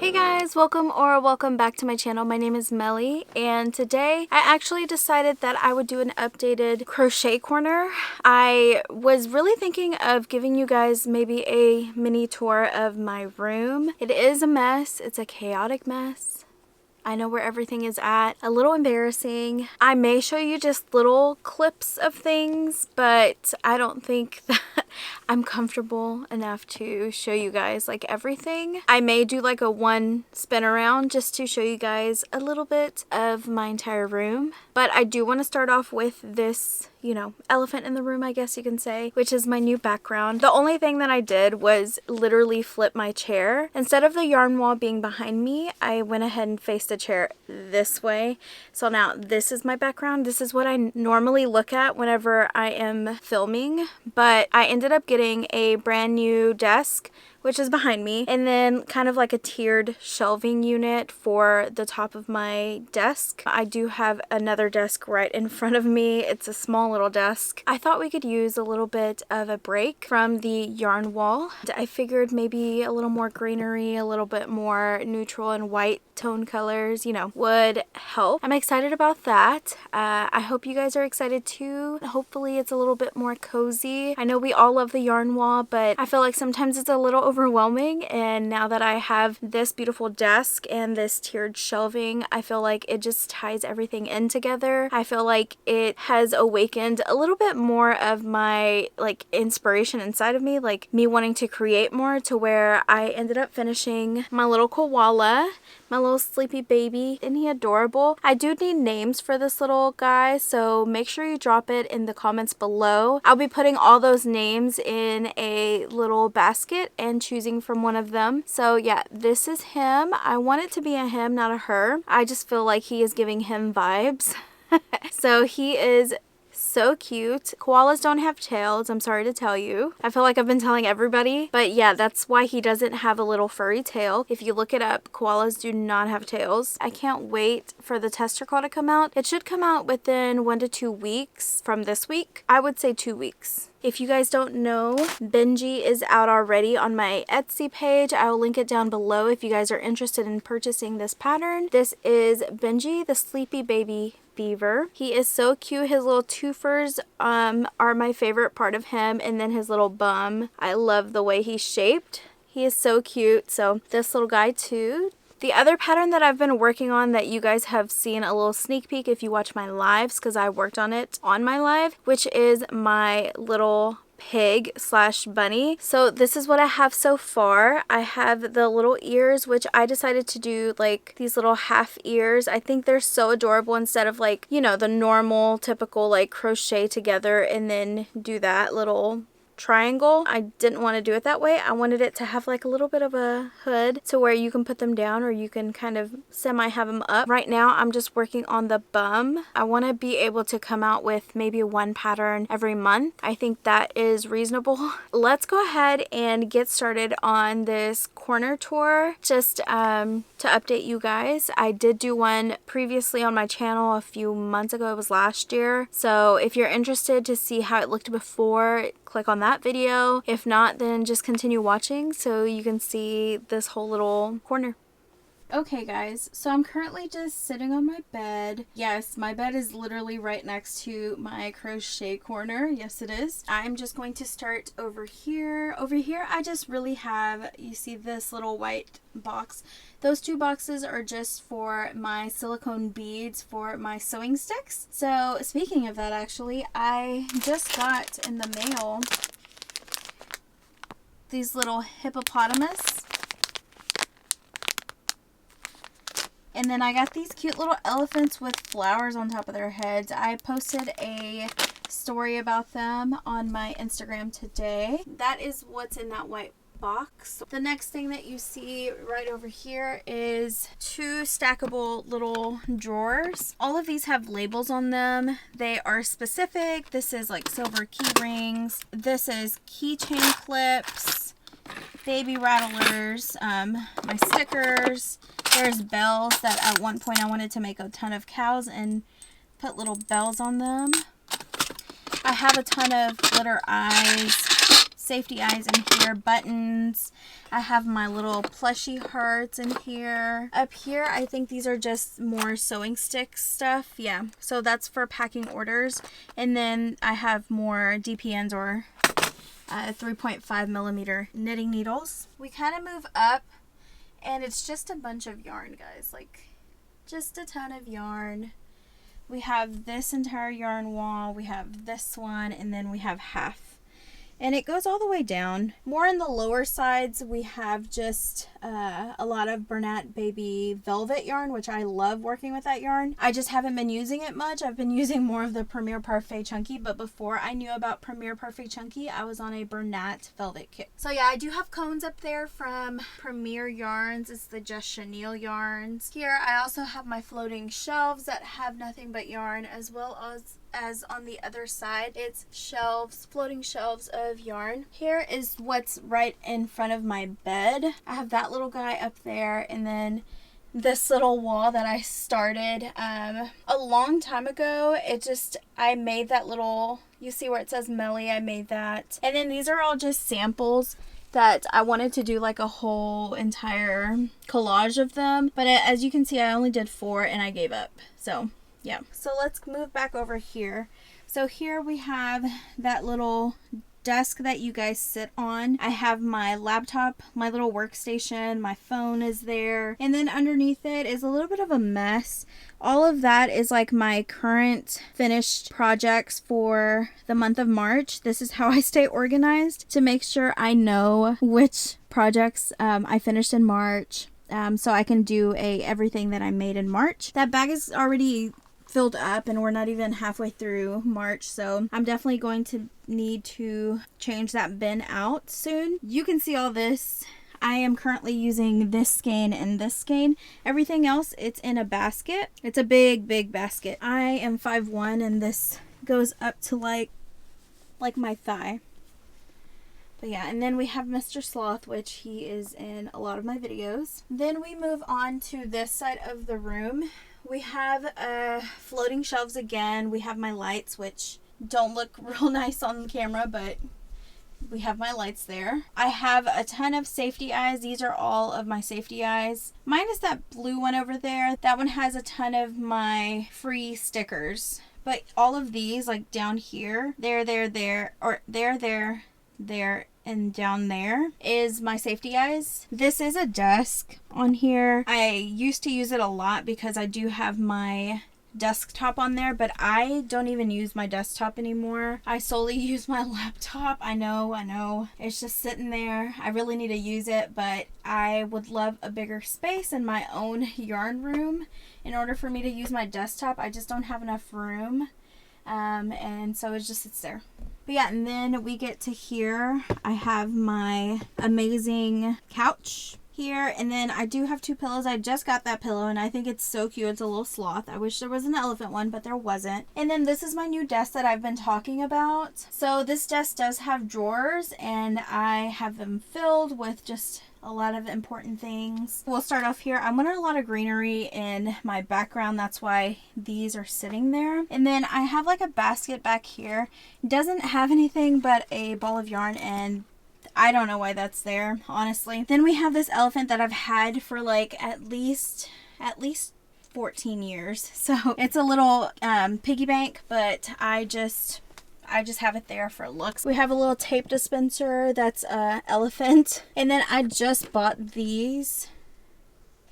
Hey guys, welcome back to my channel. My name is Melly, and today I actually decided that I would do an updated crochet corner. I was really thinking of giving you guys maybe a mini tour of my room. It is a mess. It's a chaotic mess. I know where everything is at. A little embarrassing. I may show you just little clips of things, but I don't think that I'm comfortable enough to show you guys like everything. I may do like a one spin around just to show you guys a little bit of my entire room. But I do want to start off with this, you know, elephant in the room, I guess you can say, which is my new background. The only thing that I did was literally flip my chair. Instead of the yarn wall being behind me, I went ahead and faced the chair this way. So now this is my background. This is what I normally look at whenever I am filming, but I ended up getting a brand new desk, which is behind me, and then kind of like a tiered shelving unit for the top of my desk. I do have another desk right in front of me. It's a small little desk. I thought we could use a little bit of a break from the yarn wall. I figured maybe a little more greenery, a little bit more neutral and white tone colors, you know, would help. I'm excited about that. I hope you guys are excited too. Hopefully it's a little bit more cozy. I know we all love the yarn wall, but I feel like sometimes it's a little overwhelming, and now that I have this beautiful desk and this tiered shelving, I feel like it just ties everything in together. I feel like it has awakened a little bit more of my like inspiration inside of me, like me wanting to create more, to where I ended up finishing my little koala, my little sleepy baby. Isn't he adorable? I do need names for this little guy, so make sure you drop it in the comments below. I'll be putting all those names in a little basket and choosing from one of them. So yeah, this is him. I want it to be a him, not a her. I just feel like he is giving him vibes. So he is so cute. Koalas don't have tails, I'm sorry to tell you. I feel like I've been telling everybody, but yeah, that's why he doesn't have a little furry tail. If you look it up, koalas do not have tails. I can't wait for the tester call to come out. It should come out within 1 to 2 weeks from this week. I would say 2 weeks. If you guys don't know, Benji is out already on my Etsy page. I will link it down below if you guys are interested in purchasing this pattern. This is Benji, the sleepy baby beaver. He is so cute. His little twofers are my favorite part of him, and then his little bum. I love the way he's shaped. He is so cute. So this little guy too. The other pattern that I've been working on that you guys have seen a little sneak peek if you watch my lives, because I worked on it on my live, which is my little pig slash bunny. So this is what I have so far. I have the little ears, which I decided to do like these little half ears. I think they're so adorable, instead of like, you know, the normal typical like crochet together and then do that little triangle. I didn't want to do it that way. I wanted it to have like a little bit of a hood to where you can put them down, or you can kind of semi have them up. Right now I'm just working on the bum. I want to be able to come out with maybe one pattern every month. I think that is reasonable. Let's go ahead and get started on this corner tour. Just to update you guys, I did do one previously on my channel a few months ago. It was last year. So if you're interested to see how it looked before, click on that video. If not, then just continue watching so you can see this whole little corner. Okay guys, so I'm currently just sitting on my bed. Yes, my bed is literally right next to my crochet corner. Yes, it is. I'm just going to start over here. Over here, I just really have, you see this little white box. Those 2 boxes are just for my silicone beads for my sewing sticks. So speaking of that, actually, I just got in the mail these little hippopotamus. And then I got these cute little elephants with flowers on top of their heads. I posted a story about them on my Instagram today. That is what's in that white box. The next thing that you see right over here is 2 stackable little drawers. All of these have labels on them. They are specific. This is like silver key rings. This is keychain clips, baby rattlers, my stickers. There's bells that at one point I wanted to make a ton of cows and put little bells on them. I have a ton of glitter eyes, safety eyes in here, buttons. I have my little plushie hearts in here. Up here, I think these are just more sewing stick stuff. Yeah, so that's for packing orders. And then I have more DPNs or 3.5 millimeter knitting needles. We kind of move up and it's just a bunch of yarn, guys, like just a ton of yarn. We have this entire yarn wall, we have this one, and then we have half. And it goes all the way down. More in the lower sides, we have just a lot of Bernat Baby velvet yarn, which I love working with that yarn. I just haven't been using it much. I've been using more of the Premier Parfait Chunky, but before I knew about Premier Parfait Chunky, I was on a Bernat velvet kit. So yeah, I do have cones up there from Premier Yarns. It's the Just Chenille yarns. Here, I also have my floating shelves that have nothing but yarn, as well as on the other side, it's shelves, floating shelves of yarn. Here is what's right in front of my bed. I have that little guy up there, and then this little wall that I started a long time ago. I made that little, you see where it says Melly, I made that. And then these are all just samples that I wanted to do like a whole entire collage of them. But as you can see, I only did 4 and I gave up. So yeah, so let's move back over here. So here we have that little desk that you guys sit on. I have my laptop, my little workstation, my phone is there, and then underneath it is a little bit of a mess. All of that is like my current finished projects for the month of March. This is how I stay organized to make sure I know which projects I finished in March, so I can do everything that I made in March. That bag is already filled up and we're not even halfway through March, so I'm definitely going to need to change that bin out soon. You can see all this. I am currently using this skein and this skein. Everything else, it's in a basket. It's a big basket. I am 5'1" and this goes up to like my thigh. But yeah, and then we have Mr. Sloth, which he is in a lot of my videos. Then we move on to this side of the room. We have floating shelves again. We have my lights, which don't look real nice on the camera, but we have my lights there. I have a ton of safety eyes. These are all of my safety eyes. Mine is that blue one over there. That one has a ton of my free stickers. But all of these, like down here, there, and down there is my safety eyes. This is a desk on here. I used to use it a lot because I do have my desktop on there, but I don't even use my desktop anymore. I solely use my laptop. I know. It's just sitting there. I really need to use it, but I would love a bigger space in my own yarn room. In order for me to use my desktop, I just don't have enough room. And so it just sits there. But yeah, and then we get to here. I have my amazing couch here, and then I do have 2 pillows. I just got that pillow and I think it's so cute. It's a little sloth. I wish there was an elephant one, but there wasn't. And then this is my new desk that I've been talking about. So this desk does have drawers and I have them filled with just a lot of important things. We'll start off here. I wanted a lot of greenery in my background. That's why these are sitting there. And then I have like a basket back here. It doesn't have anything but a ball of yarn, and I don't know why that's there, honestly. Then we have this elephant that I've had for like at least 14 years. So it's a little piggy bank, but I just have it there for looks. We have a little tape dispenser that's elephant. And then I just bought these.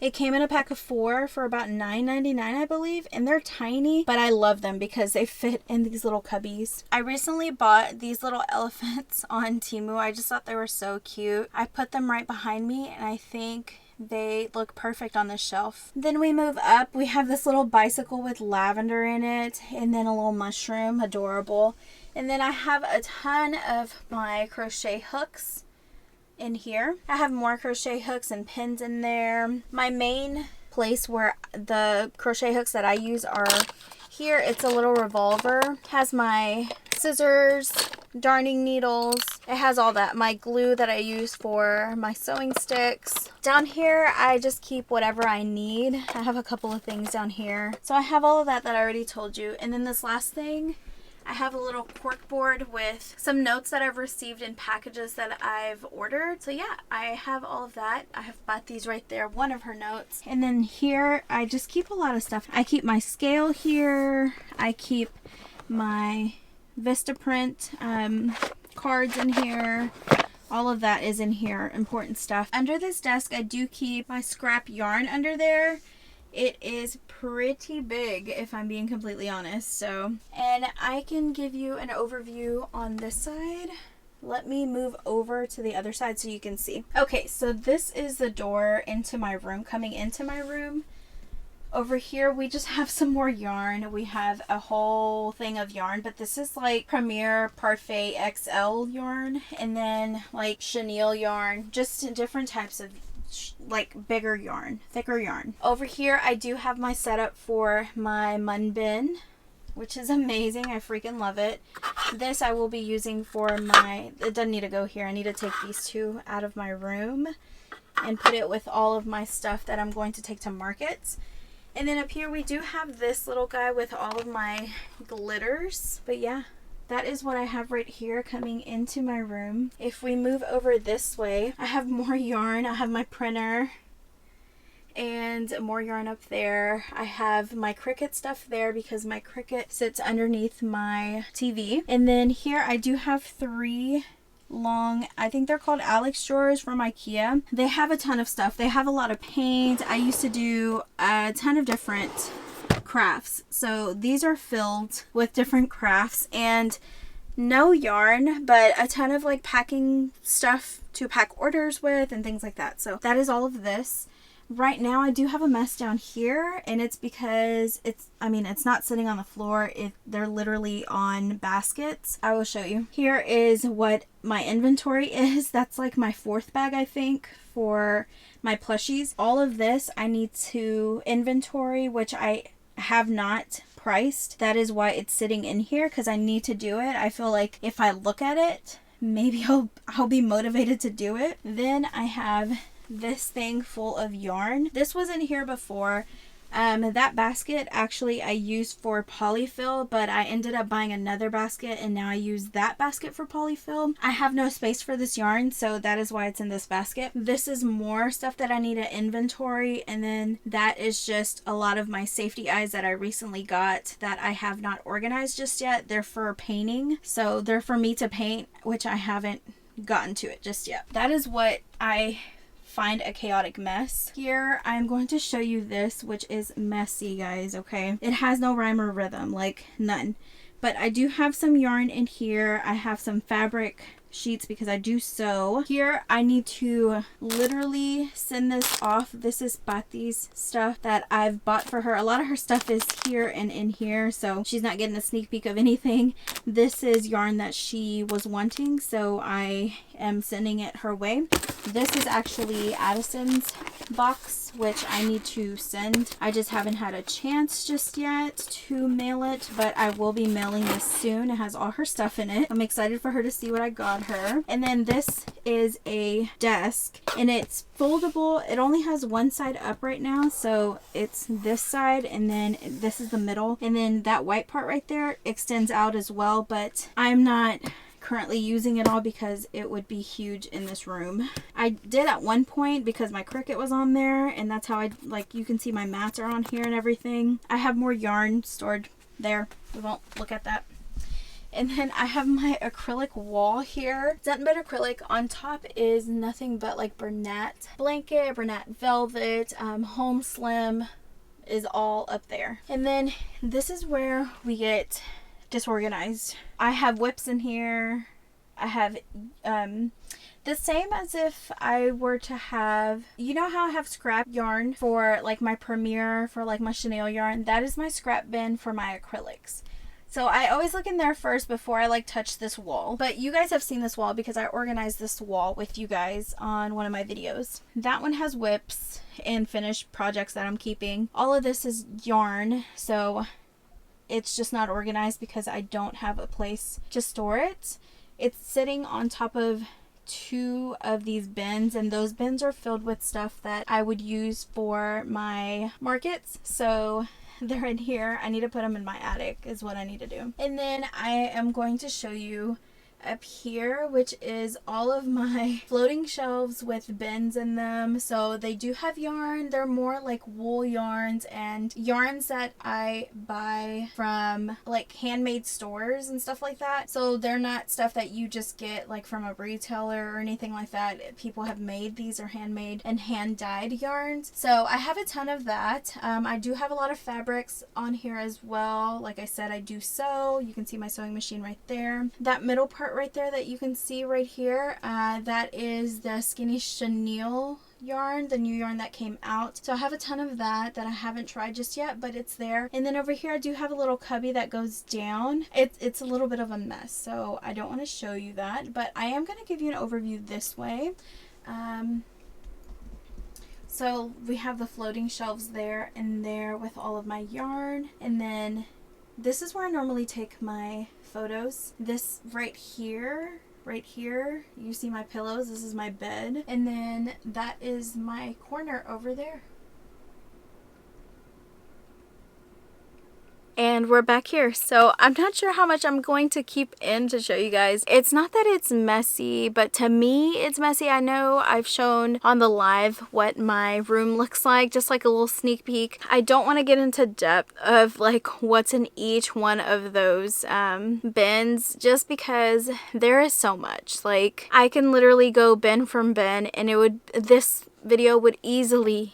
It came in a pack of 4 for about $9.99, I believe, and they're tiny, but I love them because they fit in these little cubbies. I recently bought these little elephants on Temu. I just thought they were so cute. I put them right behind me, and I think they look perfect on this shelf. Then we move up. We have this little bicycle with lavender in it, and then a little mushroom, adorable. And then I have a ton of my crochet hooks in here. I have more crochet hooks and pins in there. My main place where the crochet hooks that I use are here. It's a little revolver. It has my scissors, darning needles. It has all that. My glue that I use for my sewing sticks. Down here, I just keep whatever I need. I have a couple of things down here. So I have all of that I already told you. And then this last thing, I have a little cork board with some notes that I've received in packages that I've ordered. So yeah, I have all of that. I have bought these right there, one of her notes. And then here, I just keep a lot of stuff. I keep my scale here. I keep my Vistaprint cards in here. All of that is in here, important stuff. Under this desk, I do keep my scrap yarn under there. It is pretty big, if I'm being completely honest. So, and I can give you an overview on this side. Let me move over to the other side so you can see. Okay, so this is the door into my room, coming into my room. Over here, we just have some more yarn. We have a whole thing of yarn, but this is like Premier Parfait XL yarn, and then like chenille yarn, just different types of like bigger yarn, thicker yarn. Over here, I do have my setup for my mun bin, which is amazing. I freaking love it. This I will be using for my, it doesn't need to go here. I need to take these two out of my room and put it with all of my stuff that I'm going to take to markets. And then up here we do have this little guy with all of my glitters. But yeah, that is what I have right here coming into my room. If we move over this way, I have more yarn. I have my printer and more yarn up there. I have my Cricut stuff there because my Cricut sits underneath my TV. And then here I do have 3 long, I think they're called Alex drawers from IKEA. They have a ton of stuff. They have a lot of paint. I used to do a ton of different crafts. So these are filled with different crafts and no yarn, but a ton of like packing stuff to pack orders with and things like that. So that is all of this. Right now I do have a mess down here, and it's because it's not sitting on the floor. They're literally on baskets. I will show you. Here is what my inventory is. That's like my 4th bag, I think, for my plushies. All of this I need to inventory, which I have not priced. That is why it's sitting in here, because I need to do it. I feel like if I look at it, maybe I'll be motivated to do it. Then I have this thing full of yarn. This wasn't here before. That basket actually I used for polyfill, but I ended up buying another basket and now I use that basket for polyfill. I have no space for this yarn, so that is why it's in this basket. This is more stuff that I need to inventory, and then that is just a lot of my safety eyes that I recently got that I have not organized just yet. They're for painting, so they're for me to paint, which I haven't gotten to it just yet. That is what I find a chaotic mess. Here I'm going to show you this, which is messy, guys. Okay, it has no rhyme or rhythm, like none, but I do have some yarn in here. I have some fabric sheets because I do sew. Here I need to literally send this off. This is Bati's stuff that I've bought for her. A lot of her stuff is here and in here, so she's not getting a sneak peek of anything. This is yarn that she was wanting, so I am sending it her way. This is actually Addison's box, which I need to send. I just haven't had a chance just yet to mail it, but I will be mailing this soon. It has all her stuff in it. I'm excited for her to see what I got her. And then this is a desk, and it's foldable. It only has one side up right now, so it's this side, and then this is the middle, and then that white part right there extends out as well, but I'm not currently using it all because it would be huge in this room. I did at one point because my Cricut was on there, and that's how you can see my mats are on here and everything. I have more yarn stored there. We won't look at that. And then I have my acrylic wall here. It's nothing but acrylic. On top is nothing but like Bernat blanket, Bernat velvet, Home Slim is all up there. And then this is where we get disorganized. I have whips in here. I have the same as if I were to have, you know how I have scrap yarn for like my Premier, for like my chenille yarn? That is my scrap bin for my acrylics. So I always look in there first before I like touch this wall. But you guys have seen this wall because I organized this wall with you guys on one of my videos. That one has whips and finished projects that I'm keeping. All of this is yarn, so it's just not organized because I don't have a place to store it. It's sitting on top of 2 of these bins, and those bins are filled with stuff that I would use for my markets. So they're in here. I need to put them in my attic is what I need to do. And then I am going to show you up here, which is all of my floating shelves with bins in them. So they do have yarn. They're more like wool yarns and yarns that I buy from like handmade stores and stuff like that. So they're not stuff that you just get like from a retailer or anything like that. People have made these, are handmade and hand dyed yarns. So I have a ton of that. I do have a lot of fabrics on here as well. Like I said, I do sew. You can see my sewing machine right there. That middle part right there that you can see right here, that is the Skinny Chenille yarn, the new yarn that came out. So I have a ton of that I haven't tried just yet, but it's there. And then over here I do have a little cubby that goes down. It's a little bit of a mess, so I don't want to show you that, but I am going to give you an overview this way. So we have the floating shelves there and there with all of my yarn, and then this is where I normally take my photos. This right here, you see my pillows. This is my bed. And then that is my corner over there. And we're back here. So I'm not sure how much I'm going to keep in to show you guys. It's not that it's messy, but to me it's messy. I know I've shown on the live what my room looks like, just like a little sneak peek. I don't want to get into depth of like what's in each one of those bins, just because there is so much. Like I can literally go bin from bin and this video would easily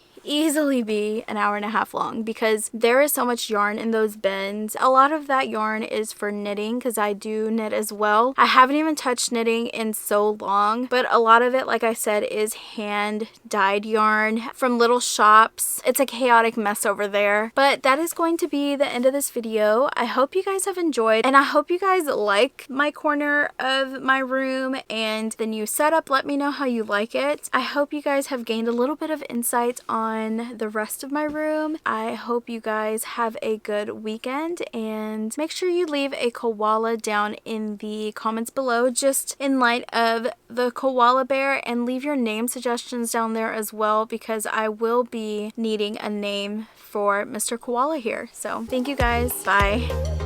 be an hour and a half long, because there is so much yarn in those bins. A lot of that yarn is for knitting, because I do knit as well. I haven't even touched knitting in so long, but a lot of it, like I said, is hand dyed yarn from little shops. It's a chaotic mess over there, but that is going to be the end of this video. I hope you guys have enjoyed, and I hope you guys like my corner of my room and the new setup. Let me know how you like it. I hope you guys have gained a little bit of insight on the rest of my room. I hope you guys have a good weekend, and make sure you leave a koala down in the comments below, just in light of the koala bear, and leave your name suggestions down there as well, because I will be needing a name for Mr. Koala here. So thank you guys. Bye.